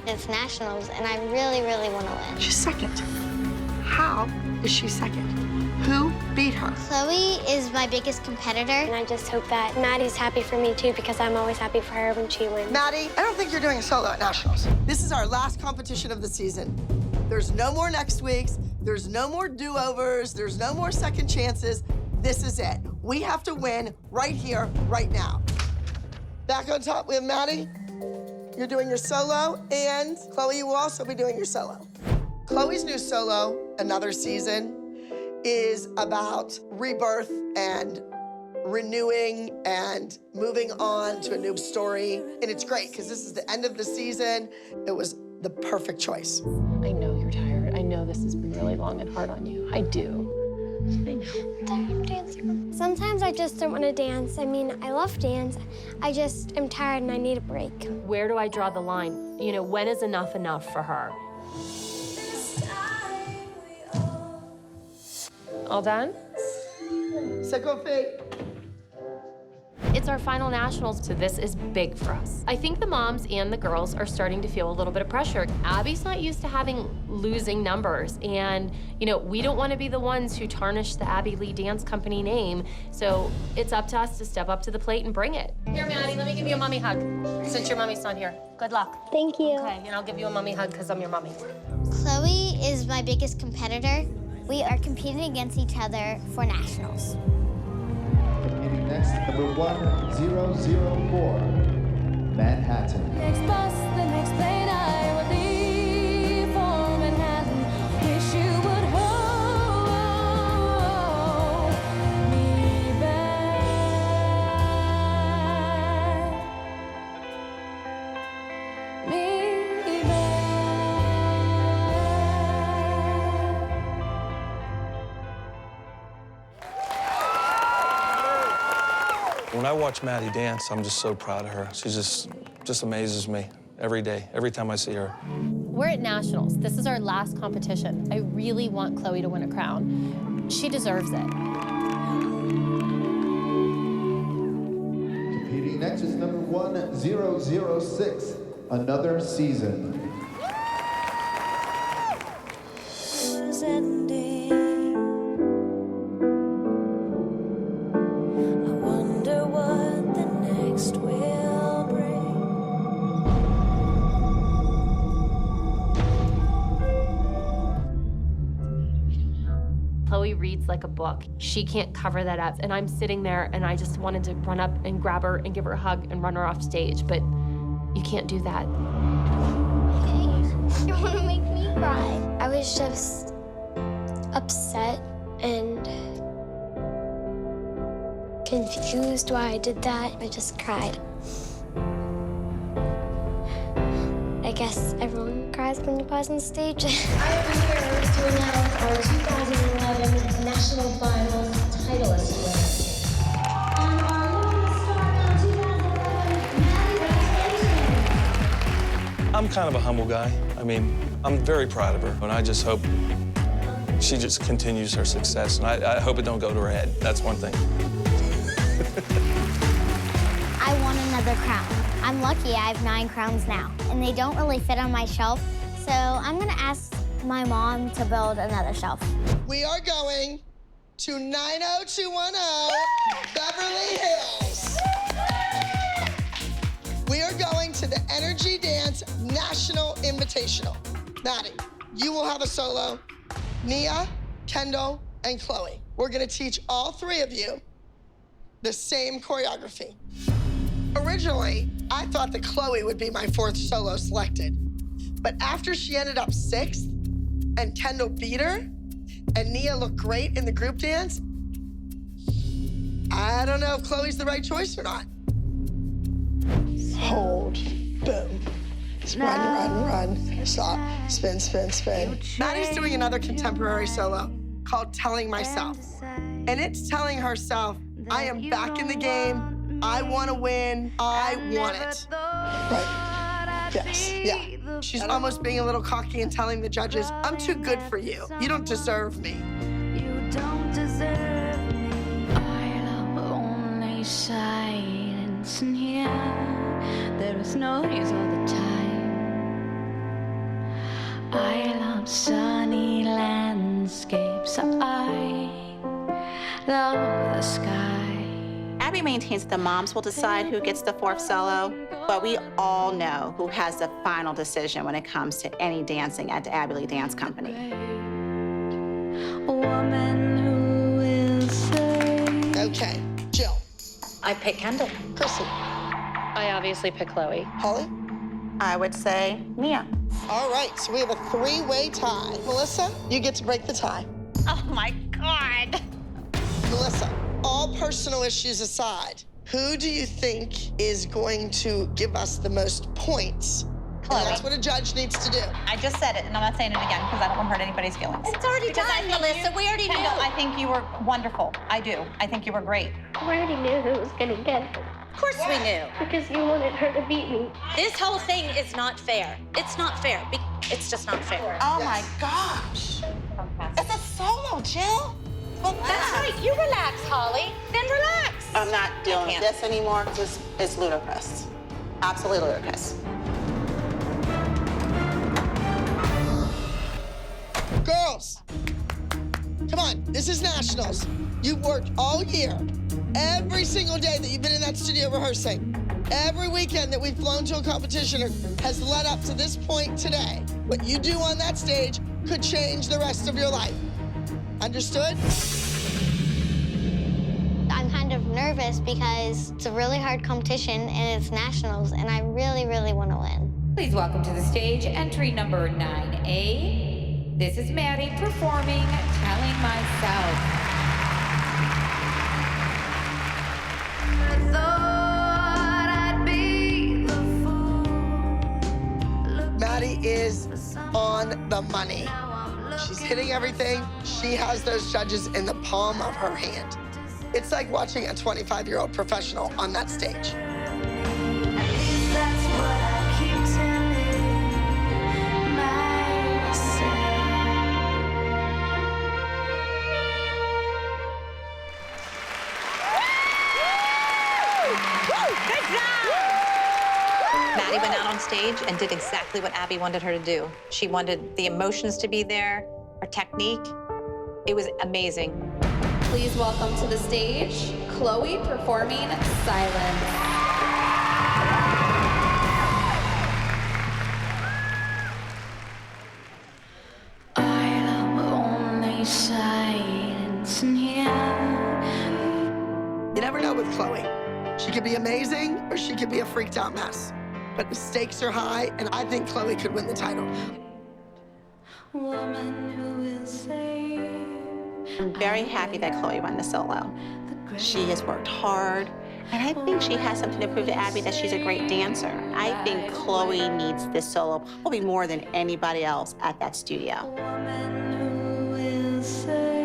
It's nationals, and I really, really want to win. She's second. How is she second? Who beat her? Chloe is my biggest competitor. And I just hope that Maddie's happy for me, too, because I'm always happy for her when she wins. Maddie, I don't think you're doing a solo at nationals. This is our last competition of the season. There's no more next weeks. There's no more do-overs. There's no more second chances. This is it. We have to win right here, right now. Back on top, we have Maddie. You're doing your solo, and Chloe, you will also be doing your solo. Chloe's new solo, Another Season, is about rebirth and renewing and moving on to a new story. And it's great, because this is the end of the season. It was the perfect choice. I know you're tired. I know this has been really long and hard on you. I do. I know. Sometimes I just don't want to dance. I mean, I love dance. I just am tired and I need a break. Where do I draw the line? You know, when is enough for her? All done? Second fate. It's our final nationals, so this is big for us. I think the moms and the girls are starting to feel a little bit of pressure. Abby's not used to having losing numbers, and you know, we don't want to be the ones who tarnish the Abby Lee Dance Company name, so it's up to us to step up to the plate and bring it. Here, Maddie, let me give you a mommy hug, since your mommy's not here. Good luck. Thank you. Okay, and I'll give you a mommy hug because I'm your mommy. Chloe is my biggest competitor. We are competing against each other for nationals. Competing next, number 1004, Manhattan. Next bus, the next plane, I will leave for Manhattan. Wish you would hold me back. Me back. When I watch Maddie dance, I'm just so proud of her. She just amazes me every day, every time I see her. We're at nationals. This is our last competition. I really want Chloe to win a crown. She deserves it. Competing next is number 1006, Another Season. Was ending. I wonder what the next will bring. Chloe reads like a book. She can't cover that up. And I'm sitting there and I just wanted to run up and grab her and give her a hug and run her off stage, but you can't do that. You want to make me cry? I was just upset and confused why I did that. I just cried. I guess everyone cries when you pause on stage. I am here to announce our 2011 National Finals titleist winner. On our Lone Star 2011, Maddie. I'm kind of a humble guy. I mean, I'm very proud of her, and I just hope she just continues her success, and I hope it don't go to her head. That's one thing. I want another crown. I'm lucky I have 9 crowns now, and they don't really fit on my shelf, so I'm gonna ask my mom to build another shelf. We are going to 90210 Beverly Hills. We are going to the Energy Dance National Invitational. Maddie, you will have a solo. Nia, Kendall, and Chloe. We're gonna teach all 3 of you the same choreography. Originally, I thought that Chloe would be my 4th solo selected. But after she ended up 6th, and Kendall beat her, and Nia looked great in the group dance, I don't know if Chloe's the right choice or not. Hold, boom. Run. Stop, spin. Maddie's doing another contemporary solo called Telling Myself. And it's telling herself, I am back in the game. I want to win. I want it. Right. Yes. Yeah. She's almost being a little cocky and telling the judges, I'm too good for you. You don't deserve me. You don't deserve me. I'll only silence. silence in here. There is noise all the time. I love sunny landscapes. I love the sky. Abby maintains that the moms will decide who gets the 4th solo, but we all know who has the final decision when it comes to any dancing at the Abby Lee Dance Company. A woman who will say. Okay, Jill. I pick Kendall. Kristen. I obviously pick Chloe. Holly. I would say Mia. All right, so we have a 3-way tie. Melissa, you get to break the tie. Oh my God. Melissa, all personal issues aside, who do you think is going to give us the most points? Chloe. And that's what a judge needs to do. I just said it, and I'm not saying it again because I don't want to hurt anybody's feelings. It's already done, Melissa. We already knew. Kendall, I think you were wonderful. I do. I think you were great. I already knew who was gonna get it Of course we knew. because you wanted her to beat me. This whole thing is not fair. It's not fair. It's just not fair. Oh my gosh. It's a solo, Jill. Well, That's right. You relax, Holly. Then relax. I'm not dealing with can't. this anymore. It's ludicrous. Absolutely ludicrous. Girls, come on, this is nationals. You've worked all year, every single day that you've been in that studio rehearsing. Every weekend that we've flown to a competition has led up to this point today. What you do on that stage could change the rest of your life. Understood? I'm kind of nervous because it's a really hard competition and it's nationals, and I really, really want to win. Please welcome to the stage entry number 9A. This is Maddie performing Telling Myself. I thought I'd be the fool. Maddie is on the money. She's hitting everything. She has those judges in the palm of her hand. It's like watching a 25-year-old professional on that stage. At least that's what I keep telling myself. Maddie went out on stage and did exactly what Abby wanted her to do. She wanted the emotions to be there, her technique. It was amazing. Please welcome to the stage Chloe performing Silence. I love only silence in here. You never know with Chloe. She could be amazing or she could be a freaked out mess. But the stakes are high, and I think Chloe could win the title. Woman who will say. I'm very happy that Chloe won the solo. She has worked hard, and I think she has something to prove to Abby that she's a great dancer. I think Chloe needs this solo probably more than anybody else at that studio. Woman who will say.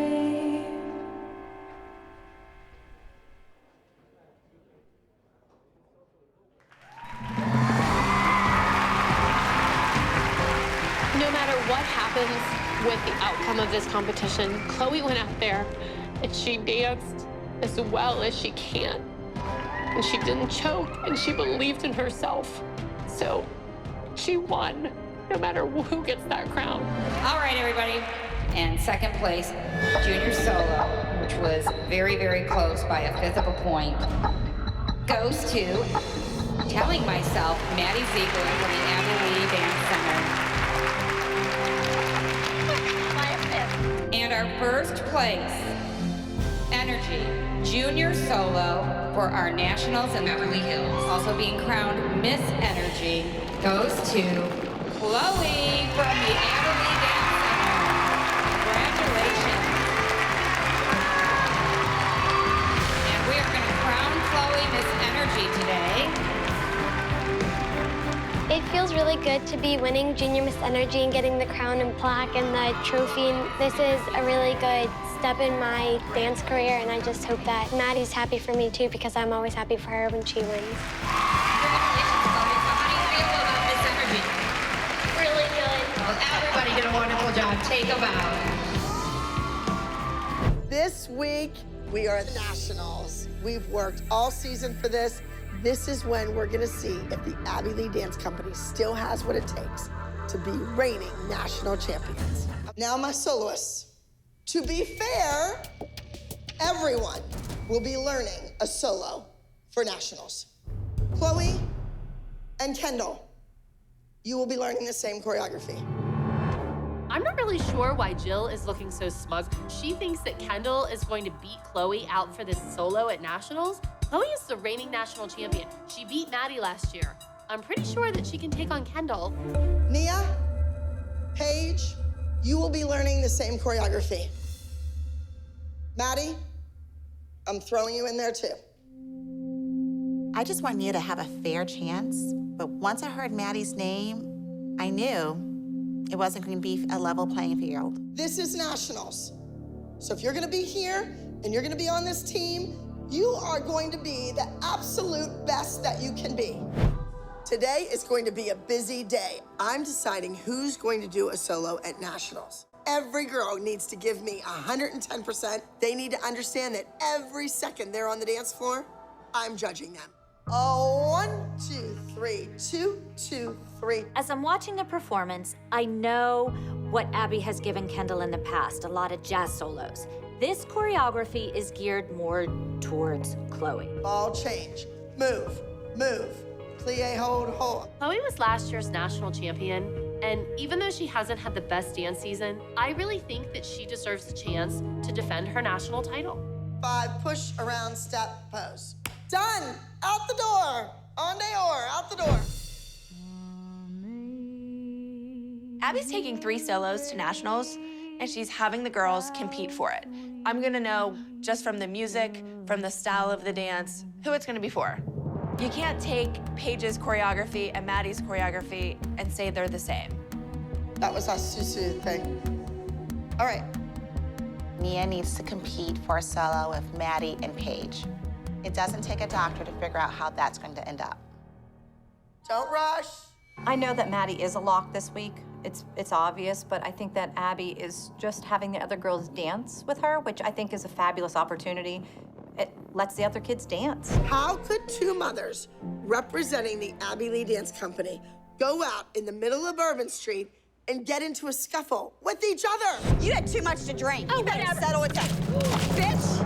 No matter what happens with the outcome of this competition, Chloe went out there and she danced as well as she can. And she didn't choke, and she believed in herself. So she won, no matter who gets that crown. All right, everybody. And second place, junior solo, which was very, very close by a fifth of a point, goes to Telling Myself, Maddie Ziegler from the Abby Lee Dance Center. And our first place, Energy, junior solo for our nationals in Beverly Hills, also being crowned Miss Energy, goes to Chloe from the Abby Lee Dance Center. Congratulations. And we are going to crown Chloe Miss Energy today. It feels really good to be winning Junior Miss Energy and getting the crown and plaque and the trophy. And this is a really good step in my dance career, and I just hope that Maddie's happy for me too, because I'm always happy for her when she wins. Congratulations, Chloe. So how do you feel about Miss Energy? Really good. Well, everybody did a wonderful job. Take a bow. This week, we are at the Nationals. We've worked all season for this. This is when we're gonna see if the Abby Lee Dance Company still has what it takes to be reigning national champions. Now my soloists. To be fair, everyone will be learning a solo for nationals. Chloe and Kendall, you will be learning the same choreography. I'm not really sure why Jill is looking so smug. She thinks that Kendall is going to beat Chloe out for this solo at nationals. Chloe is the reigning national champion. She beat Maddie last year. I'm pretty sure that she can take on Kendall. Nia, Paige, you will be learning the same choreography. Maddie, I'm throwing you in there too. I just want Nia to have a fair chance, but once I heard Maddie's name, I knew it wasn't going to be a level playing field. This is nationals. So if you're going to be here and you're going to be on this team, you are going to be the absolute best that you can be. Today is going to be a busy day. I'm deciding who's going to do a solo at nationals. Every girl needs to give me 110%. They need to understand that every second they're on the dance floor, I'm judging them. Oh, 1, 2, 3, 2, 2, 3. As I'm watching the performance, I know what Abby has given Kendall in the past, a lot of jazz solos. This choreography is geared more towards Chloe. Ball change, move, move, plie, hold, hold. Chloe was last year's national champion, and even though she hasn't had the best dance season, I really think that she deserves a chance to defend her national title. 5, push, around, step, pose. Done, out the door. En dehors, out the door. Abby's taking 3 solos to nationals, and she's having the girls compete for it. I'm gonna know just from the music, from the style of the dance, who it's gonna be for. You can't take Paige's choreography and Maddie's choreography and say they're the same. That was a Susu thing. All right. Nia needs to compete for a solo with Maddie and Paige. It doesn't take a doctor to figure out how that's going to end up. Don't rush. I know that Maddie is a lock this week. It's obvious, but I think that Abby is just having the other girls dance with her, which I think is a fabulous opportunity. It lets the other kids dance. How could 2 mothers representing the Abby Lee Dance Company go out in the middle of Bourbon Street and get into a scuffle with each other? You had too much to drink. Oh, you better whatever. settle it down. Bitch!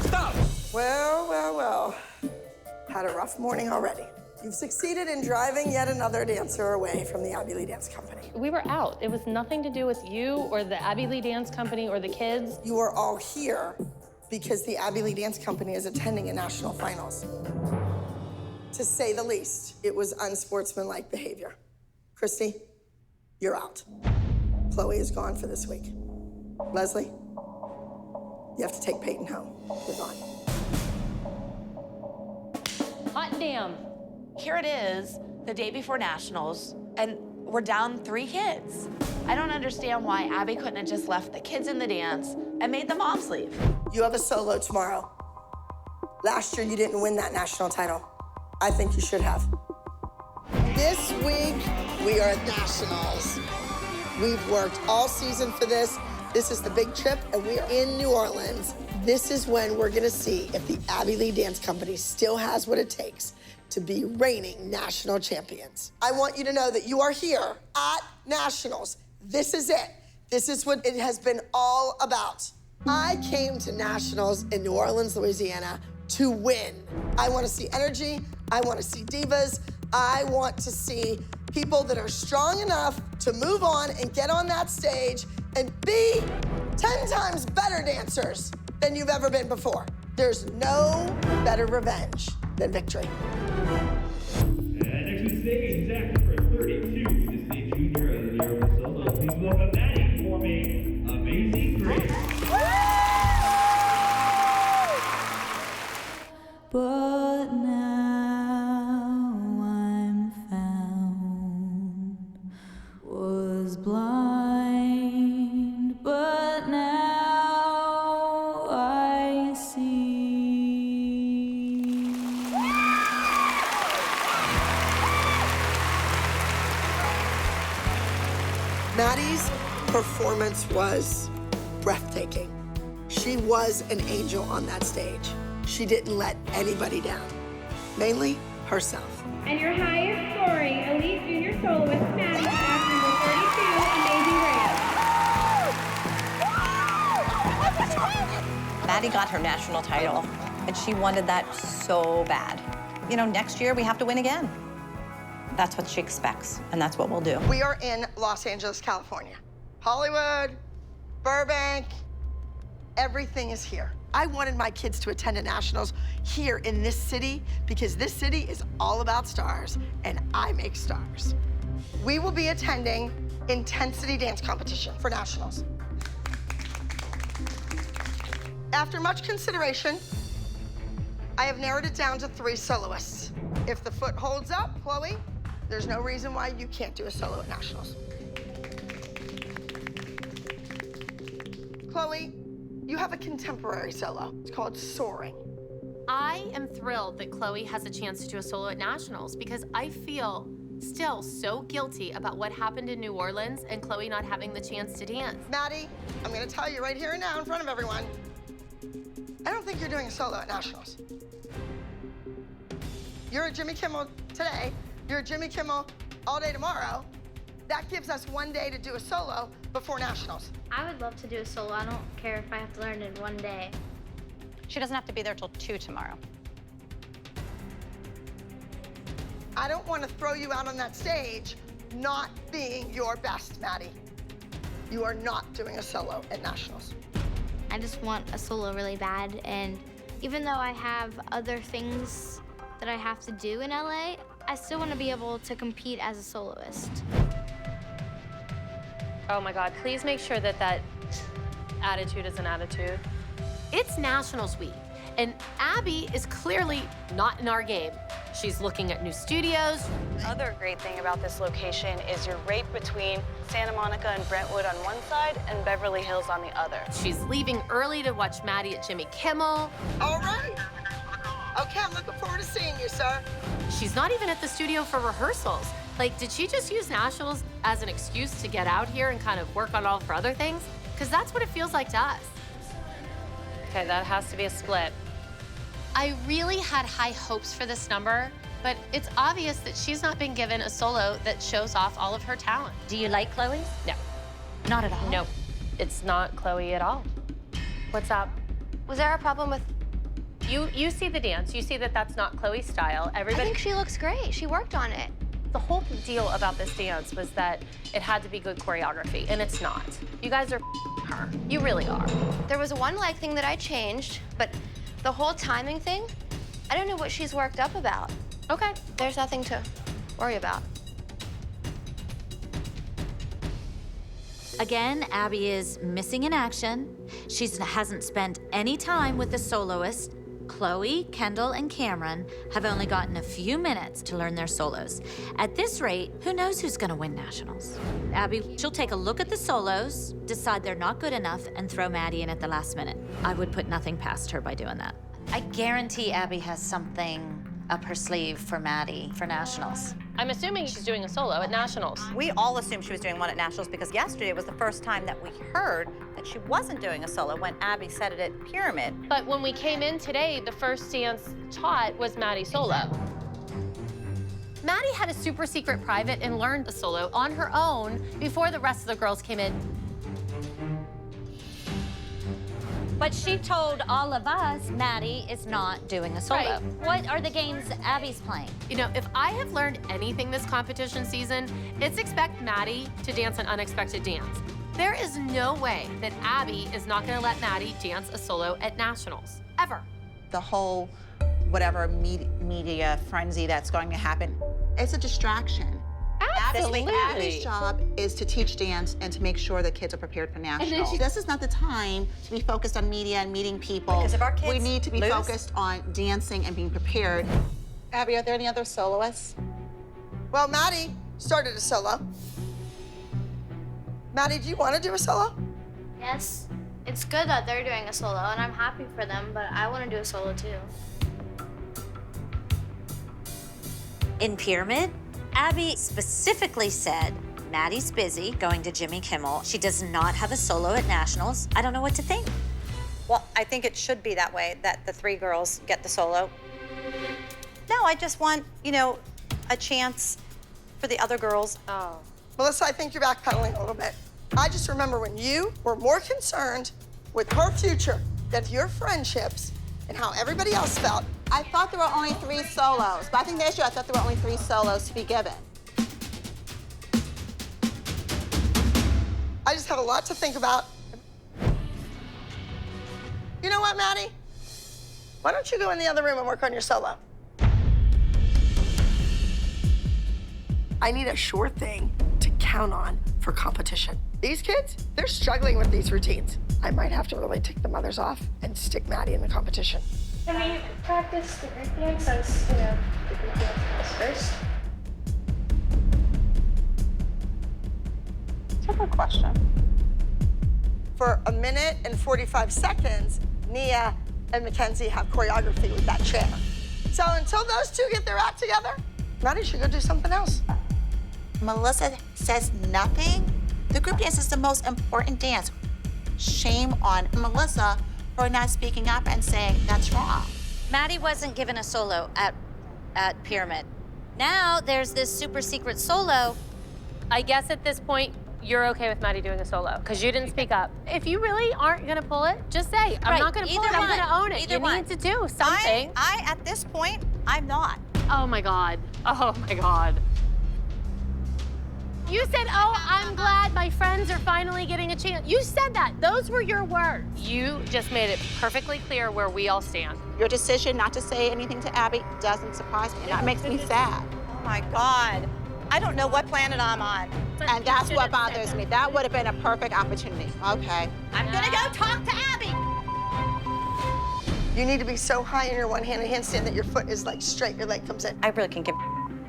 Stop! Well. Had a rough morning already. You've succeeded in driving yet another dancer away from the Abby Lee Dance Company. We were out. It was nothing to do with you or the Abby Lee Dance Company or the kids. You are all here because the Abby Lee Dance Company is attending a national finals. To say the least, it was unsportsmanlike behavior. Christy, you're out. Chloe is gone for this week. Leslie, you have to take Peyton home. You're gone. Hot damn. Here it is, the day before nationals, and we're down 3 kids. I don't understand why Abby couldn't have just left the kids in the dance and made the moms leave. You have a solo tomorrow. Last year, you didn't win that national title. I think you should have. This week, we are at nationals. We've worked all season for this. This is the big trip, and we are in New Orleans. This is when we're gonna see if the Abby Lee Dance Company still has what it takes to be reigning national champions. I want you to know that you are here at nationals. This is it. This is what it has been all about. I came to nationals in New Orleans, Louisiana to win. I want to see energy. I want to see divas. I want to see people that are strong enough to move on and get on that stage and be 10 times better dancers than you've ever been before. There's no better revenge than victory. And next to the stage is acting for 32 to the state junior of the year for solo. Please welcome Maddie performing Amazing Grace. But now I'm found, was blind, but now I see. Maddie's performance was breathtaking. She was an angel on that stage. She didn't let anybody down, mainly herself. And your highest score soloist, Maddie, act number 32, Amazing Grace. Maddie got her national title, and she wanted that so bad. You know, next year we have to win again. That's what she expects, and that's what we'll do. We are in Los Angeles, California. Hollywood, Burbank, everything is here. I wanted my kids to attend a nationals here in this city because this city is all about stars, and I make stars. We will be attending intensity dance competition for nationals. After much consideration, I have narrowed it down to 3 soloists. If the foot holds up, Chloe, there's no reason why you can't do a solo at nationals. Chloe, you have a contemporary solo. It's called Soaring. I am thrilled that Chloe has a chance to do a solo at nationals because I feel still so guilty about what happened in New Orleans and Chloe not having the chance to dance. Maddie, I'm gonna tell you right here and now in front of everyone, I don't think you're doing a solo at nationals. You're a Jimmy Kimmel today, you're a Jimmy Kimmel all day tomorrow. That gives us 1 day to do a solo before nationals. I would love to do a solo. I don't care if I have to learn in 1 day. She doesn't have to be there till 2 tomorrow. I don't want to throw you out on that stage not being your best, Maddie. You are not doing a solo at nationals. I just want a solo really bad, and even though I have other things that I have to do in LA, I still want to be able to compete as a soloist. Oh my God, please make sure that that attitude is an attitude. It's Nationals week, and Abby is clearly not in our game. She's looking at new studios. Other great thing about this location is you're right between Santa Monica and Brentwood on one side and Beverly Hills on the other. She's leaving early to watch Maddie at Jimmy Kimmel. All right. Okay, I'm looking forward to seeing you, sir. She's not even at the studio for rehearsals. Like, did she just use nationals as an excuse to get out here and kind of work on all of her other things? Because that's what it feels like to us. Okay, that has to be a split. I really had high hopes for this number, but it's obvious that she's not been given a solo that shows off all of her talent. Do you like Chloe's? No. Not at all? No, it's not Chloe at all. What's up? Was there a problem with... You see the dance. You see that that's not Chloe's style. Everybody... I think she looks great. She worked on it. The whole deal about this dance was that it had to be good choreography, and it's not. You guys are her. You really are. There was one leg thing that I changed, but the whole timing thing, I don't know what she's worked up about. Okay. There's nothing to worry about. Again, Abby is missing in action. She hasn't spent any time with the soloist. Chloe, Kendall, and Cameron have only gotten a few minutes to learn their solos. At this rate, who knows who's gonna win nationals? Abby, she'll take a look at the solos, decide they're not good enough, and throw Maddie in at the last minute. I would put nothing past her by doing that. I guarantee Abby has something up her sleeve for Maddie for nationals. I'm assuming she's doing a solo at nationals. We all assumed she was doing one at nationals because yesterday was the first time that we heard that she wasn't doing a solo when Abby said it at Pyramid. But when we came in today, the first dance taught was Maddie's solo. Maddie had a super secret private and learned the solo on her own before the rest of the girls came in. But she told all of us Maddie is not doing a solo. Right. What are the games Abby's playing? You know, if I have learned anything this competition season, it's expect Maddie to dance an unexpected dance. There is no way that Abby is not gonna let Maddie dance a solo at nationals, ever. The whole whatever media frenzy that's going to happen, it's a distraction. Absolutely. Abby's job is to teach dance and to make sure that kids are prepared for nationals. This is not the time to be focused on media and meeting people. Because if our kids we need to be lose- focused on dancing and being prepared. Abby, are there any other soloists? Well, Maddie started a solo. Maddie, do you want to do a solo? Yes. It's good that they're doing a solo, and I'm happy for them, but I want to do a solo too. In Pyramid, Abby specifically said, Maddie's busy going to Jimmy Kimmel. She does not have a solo at nationals. I don't know what to think. Well, I think it should be that way, that the 3 girls get the solo. No, I just want, you know, a chance for the other girls. Oh. Melissa, I think you're backpedaling a little bit. I just remember when you were more concerned with her future than your friendships and how everybody else felt. I thought there were only 3 solos, but I think this year I thought there were only 3 solos to be given. I just have a lot to think about. You know what, Maddie? Why don't you go in the other room and work on your solo? I need a sure thing to count on for competition. These kids, they're struggling with these routines. I might have to really take the mothers off and stick Maddie in the competition. Can we practice the group dance since, you know, the group dance comes first? That's a good question. For 1 minute and 45 seconds, Nia and Mackenzie have choreography with that chair. So until those two get their act together, Maddie should go do something else. Melissa says nothing. The group dance is the most important dance. Shame on Melissa for not speaking up and saying that's wrong. Maddie wasn't given a solo at Pyramid. Now there's this super secret solo. I guess at this point, you're okay with Maddie doing a solo because you didn't speak up. If you really aren't gonna pull it, just say, I'm not gonna pull it, I'm gonna own it. You need to do something. I, at this point, I'm not. Oh my God. Oh my God. You said, oh, I'm glad my friends are finally getting a chance. You said that. Those were your words. You just made it perfectly clear where we all stand. Your decision not to say anything to Abby doesn't surprise me, and that makes me sad. Oh my God. I don't know what planet I'm on. And that's what bothers me. That would have been a perfect opportunity. Okay. I'm gonna go talk to Abby. You need to be so high in your one-handed handstand that your foot is like straight, your leg comes in. I really can give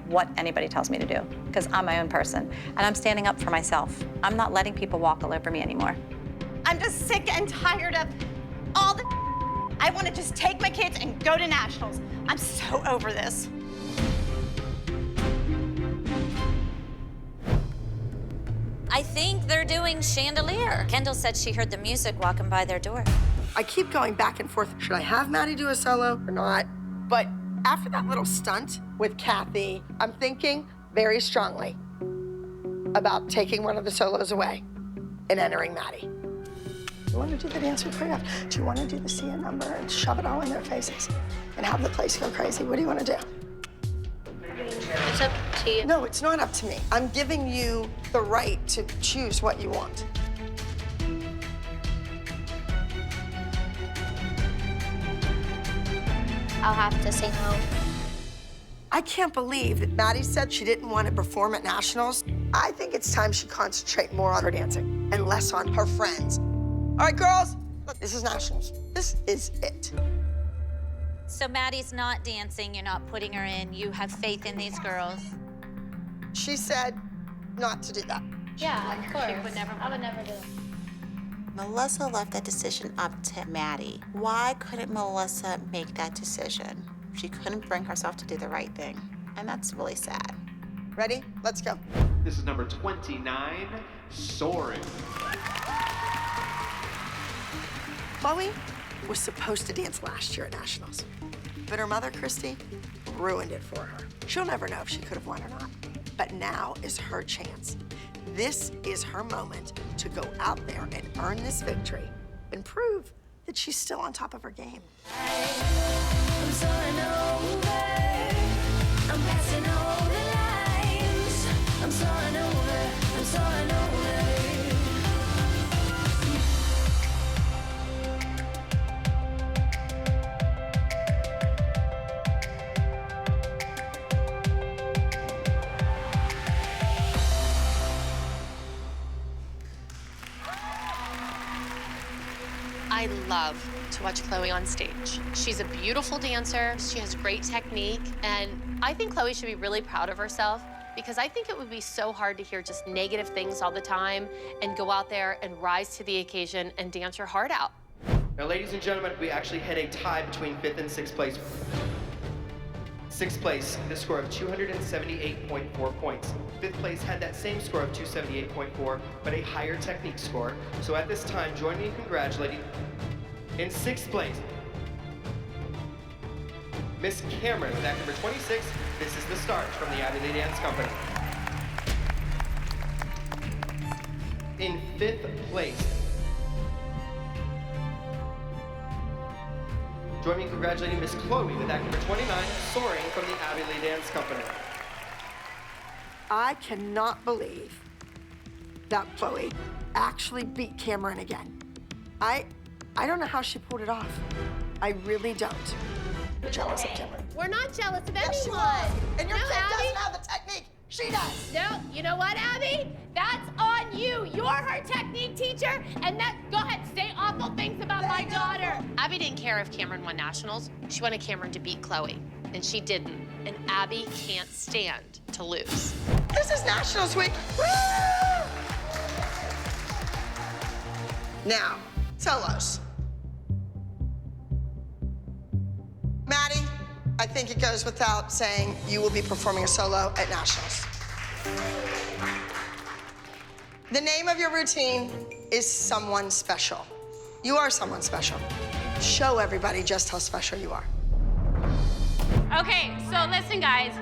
what anybody tells me to do because I'm my own person and I'm standing up for myself. I'm not letting people walk all over me anymore. I'm just sick and tired of all the I want to just take my kids and go to nationals. I'm so over this. I think they're doing Chandelier. Kendall said she heard the music walking by their door. I keep going back and forth. Should I have Maddie do a solo or not? But after that little stunt with Kathy, I'm thinking very strongly about taking one of the solos away and entering Maddie. Do you want to do the dance with choreograph? Do you want to do the Sia number and shove it all in their faces and have the place go crazy? What do you want to do? It's up to you. No, it's not up to me. I'm giving you the right to choose what you want. I'll have to say no. I can't believe that Maddie said she didn't want to perform at nationals. I think it's time she concentrate more on her dancing and less on her friends. All right, girls, look, this is nationals. This is it. So Maddie's not dancing, you're not putting her in, you have faith in these girls. She said not to do that. Yeah, of course. I would never do it. Melissa left that decision up to Maddie. Why couldn't Melissa make that decision? She couldn't bring herself to do the right thing, and that's really sad. Ready? Let's go. This is number 29, Soaring. Chloe was supposed to dance last year at nationals, but her mother, Christy, ruined it for her. She'll never know if she could have won or not, but now is her chance. This is her moment to go out there and earn this victory and prove that she's still on top of her game. I'm soaring over. I'm passing all the lines. I'm soaring over. I'm soaring over. I love to watch Chloe on stage. She's a beautiful dancer, she has great technique, and I think Chloe should be really proud of herself because I think it would be so hard to hear just negative things all the time and go out there and rise to the occasion and dance your heart out. Now, ladies and gentlemen, we actually had a tie between 5th and 6th place. 6th place, the score of 278.4 points. 5th place had that same score of 278.4, but a higher technique score. So at this time, join me in congratulating, in 6th place, Miss Cameron with act number 26. This is the start from the Out of the Dance Company. In 5th place. Join me in congratulating Miss Chloe with act number 29, Soaring, from the Abby Lee Dance Company. I cannot believe that Chloe actually beat Cameron again. I don't know how she pulled it off. I really don't. I'm jealous of Cameron. We're not jealous of Yes, you anyone. are. And your No, kid Abby. doesn't have the technique. She does. No, you know what, Abby? That's on you. You're her technique teacher, and go ahead, say awful things about my daughter. Abby didn't care if Cameron won nationals. She wanted Cameron to beat Chloe, and she didn't. And Abby can't stand to lose. This is Nationals Week. Woo! Now, solos. Maddie, I think it goes without saying you will be performing a solo at Nationals. The name of your routine is Someone Special. You are someone special. Show everybody just how special you are. Okay, so listen, guys.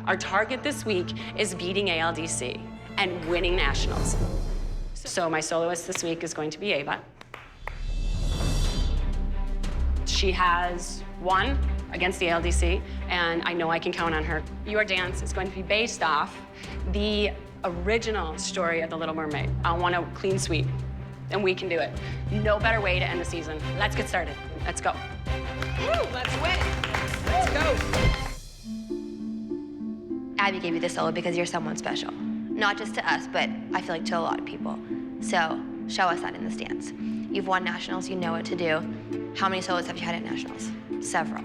Our target this week is beating ALDC and winning nationals. So my soloist this week is going to be Ava. She has won against the ALDC, and I know I can count on her. Your dance is going to be based off the original story of The Little Mermaid. I want a clean sweep, and we can do it. No better way to end the season. Let's get started. Let's go. Woo, let's win. Let's go. Abby gave you the solo because you're someone special. Not just to us, but I feel like to a lot of people. So show us that in this dance. You've won nationals, you know what to do. How many solos have you had at nationals? Several,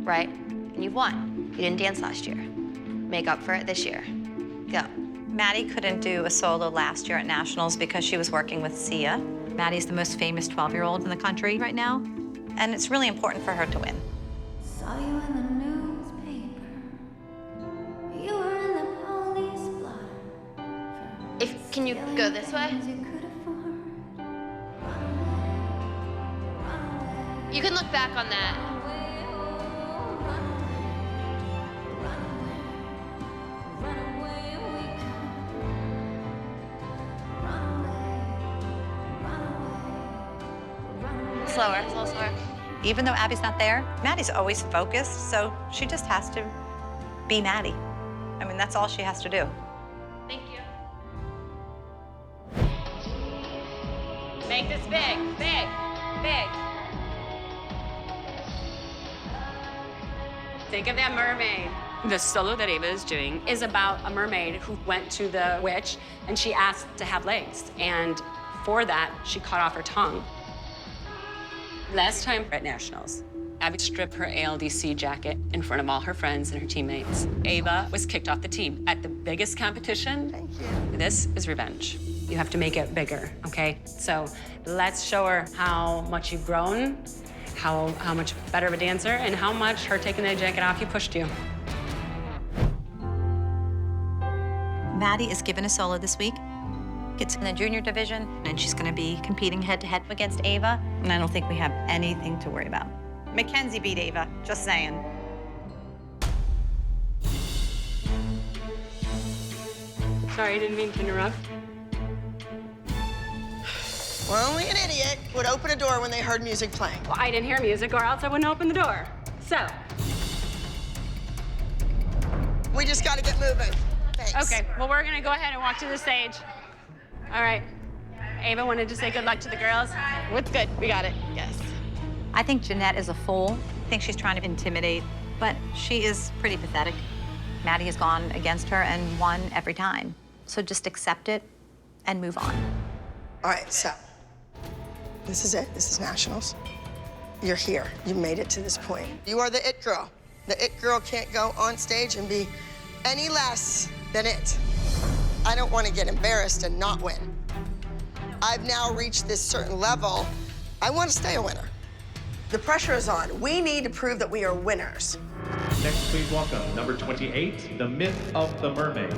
right? And you've won. You didn't dance last year. Make up for it this year. Go. Maddie couldn't do a solo last year at Nationals because she was working with Sia. Maddie's the most famous 12-year-old in the country right now, and it's really important for her to win. Saw you in the newspaper. You were in the police blotter. Can you go this way? You can look back on that. Slower, a little slower. Even though Abby's not there, Maddie's always focused, so she just has to be Maddie. I mean, that's all she has to do. Thank you. Make this big, big, big. Think of that mermaid. The solo that Ava is doing is about a mermaid who went to the witch and she asked to have legs. And for that, she cut off her tongue. Last time at Nationals, Abby stripped her ALDC jacket in front of all her friends and her teammates. Ava was kicked off the team at the biggest competition. Thank you. This is revenge. You have to make it bigger, okay? So let's show her how much you've grown, how much better of a dancer, and how much her taking that jacket off you pushed you. Maddie is given a solo this week. It's in the junior division, and she's going to be competing head-to-head against Ava, and I don't think we have anything to worry about. Mackenzie beat Ava, just saying. Sorry, I didn't mean to interrupt. Well, only an idiot would open a door when they heard music playing. Well, I didn't hear music, or else I wouldn't open the door. So. We just got to get moving. Thanks. Okay, well, we're going to go ahead and walk to the stage. All right. Ava wanted to say good luck to the girls. It's good. We got it. Yes. I think Jeanette is a fool. I think she's trying to intimidate, but she is pretty pathetic. Maddie has gone against her and won every time. So just accept it and move on. All right, so this is it. This is Nationals. You're here. You made it to this point. You are the it girl. The it girl can't go on stage and be any less than it. I don't want to get embarrassed and not win. I've now reached this certain level. I want to stay a winner. The pressure is on. We need to prove that we are winners. Next, please welcome number 28, The Myth of the Mermaid.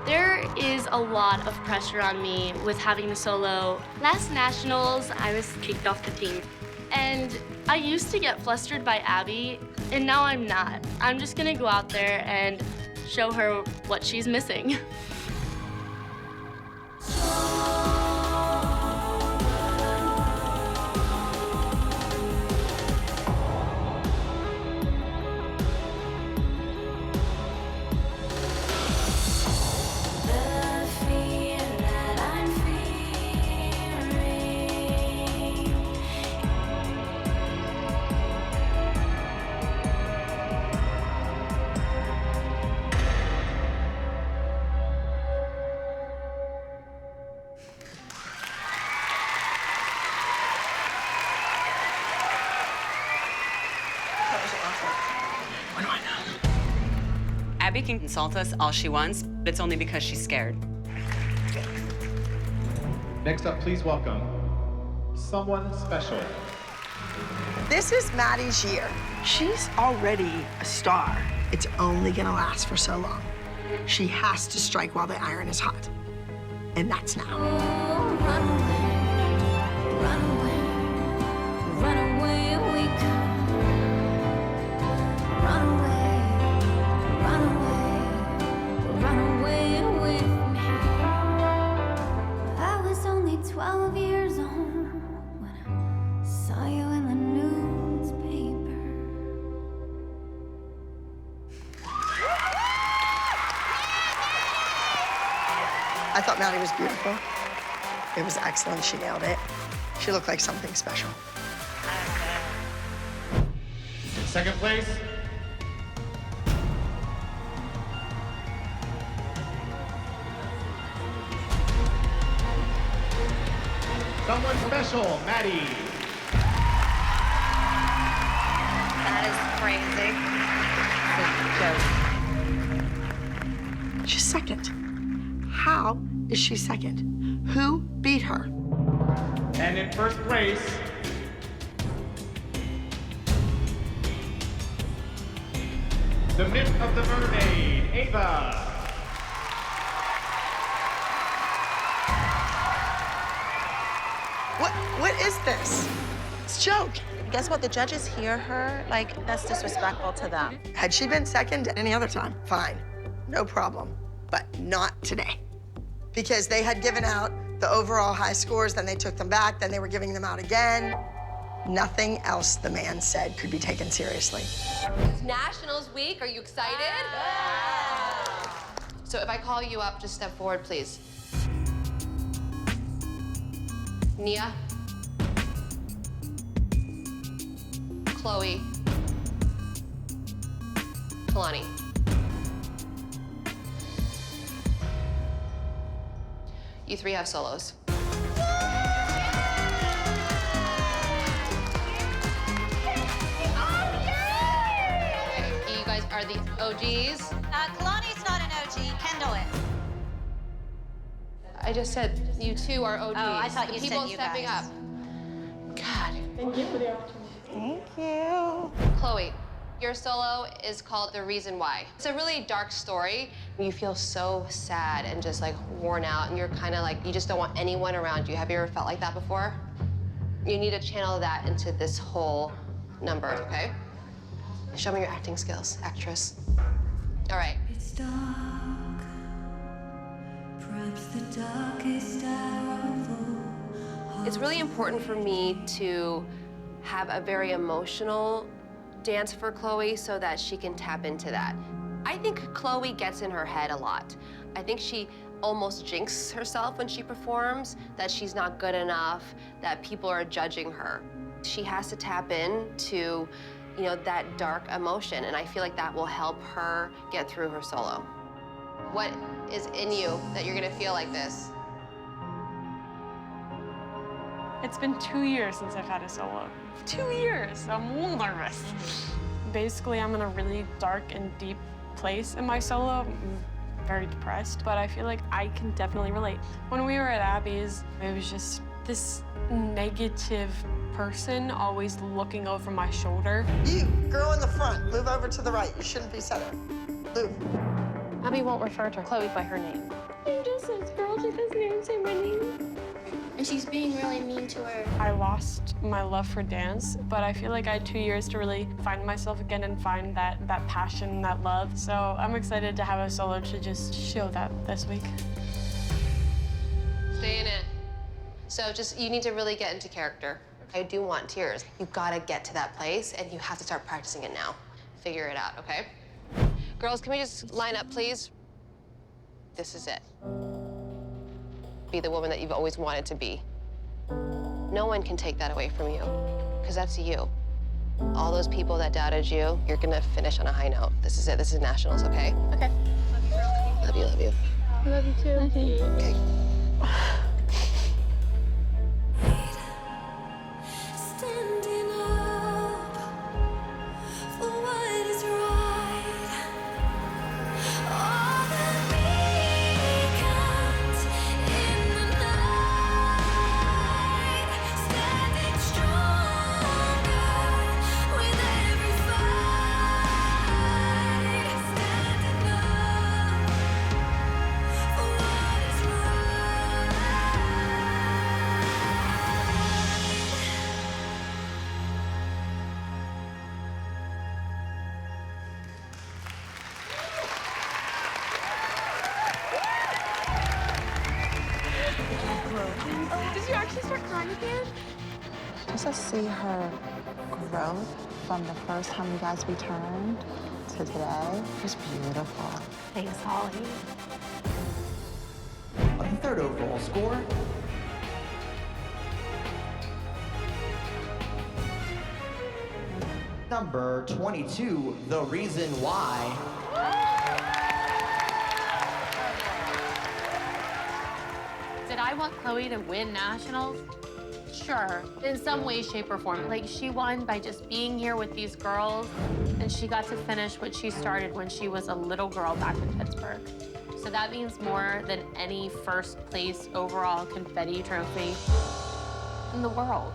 There is a lot of pressure on me with having the solo. Last Nationals, I was kicked off the team. And I used to get flustered by Abby, and now I'm not. I'm just gonna go out there and show her what she's missing. Abby can insult us all she wants, but it's only because she's scared. Next up, please welcome someone special. This is Maddie's year. She's already a star. It's only gonna last for so long. She has to strike while the iron is hot. And that's now. Run away, we come. Run away, run away, run away with me. I was only 12 years old when I saw you in the newspaper. I thought Maddie was beautiful. It was excellent. She nailed it. She looked like something special. Second place. Someone special, Maddie. That is crazy. She's second. How is she second? Who beat her? And in first place, the myth of the mermaid, Ava. What is this? It's a joke. Guess what? The judges hear her. Like, that's disrespectful to them. Had she been second at any other time, fine, no problem. But not today. Because they had given out the overall high scores, then they took them back, then they were giving them out again. Nothing else the man said could be taken seriously. It's Nationals Week. Are you excited? So if I call you up, just step forward, please. Nia. Chloe. Kalani. You three have solos. You guys are the OGs. Kalani's not an OG. Kendall is. I just said you two are OGs. Oh, I thought The you said people you stepping guys. up. God. Thank you for the opportunity. Thank you. Chloe, your solo is called The Reason Why. It's a really dark story. You feel so sad and just like worn out, and you're kind of like, you just don't want anyone around you. Have you ever felt like that before? You need to channel that into this whole number, okay? Show me your acting skills, actress. All right. It's dark, perhaps the darkest hour of all. It's really important for me to have a very emotional dance for Chloe so that she can tap into that. I think Chloe gets in her head a lot. I think she almost jinxes herself when she performs, that she's not good enough, that people are judging her. She has to tap into, you know, that dark emotion, and I feel like that will help her get through her solo. What is in you that you're gonna feel like this? It's been 2 years since I've had a solo. 2 years, I'm a little nervous. Basically, I'm in a really dark and deep place in my solo. I'm very depressed, but I feel like I can definitely relate. When we were at Abby's, it was just this negative person always looking over my shoulder. You, girl in the front, move over to the right. You shouldn't be center. Move. Abby won't refer to Chloe by her name. You just said girl, she doesn't even say my name. And she's being really mean to her. I lost my love for dance, but I feel like I had 2 years to really find myself again and find that passion, that love. So I'm excited to have a solo to just show that this week. Stay in it. So just, you need to really get into character. I do want tears. You gotta get to that place, and you have to start practicing it now. Figure it out, okay? Girls, can we just line up, please? This is it. Be the woman that you've always wanted to be. No one can take that away from you, because that's you. All those people that doubted you, you're gonna finish on a high note. This is it. This is Nationals, okay? Okay. Love you, love you. I love you too. Okay. Standing up for what is right. actually start crying again? Just to see her growth from the first time you guys returned to today was beautiful. Thanks, Holly. The third overall score. Number 22, The Reason Why. Did I want Chloe to win nationals? Sure, in some way, shape, or form. Like, she won by just being here with these girls, and she got to finish what she started when she was a little girl back in Pittsburgh. So that means more than any first place overall confetti trophy in the world.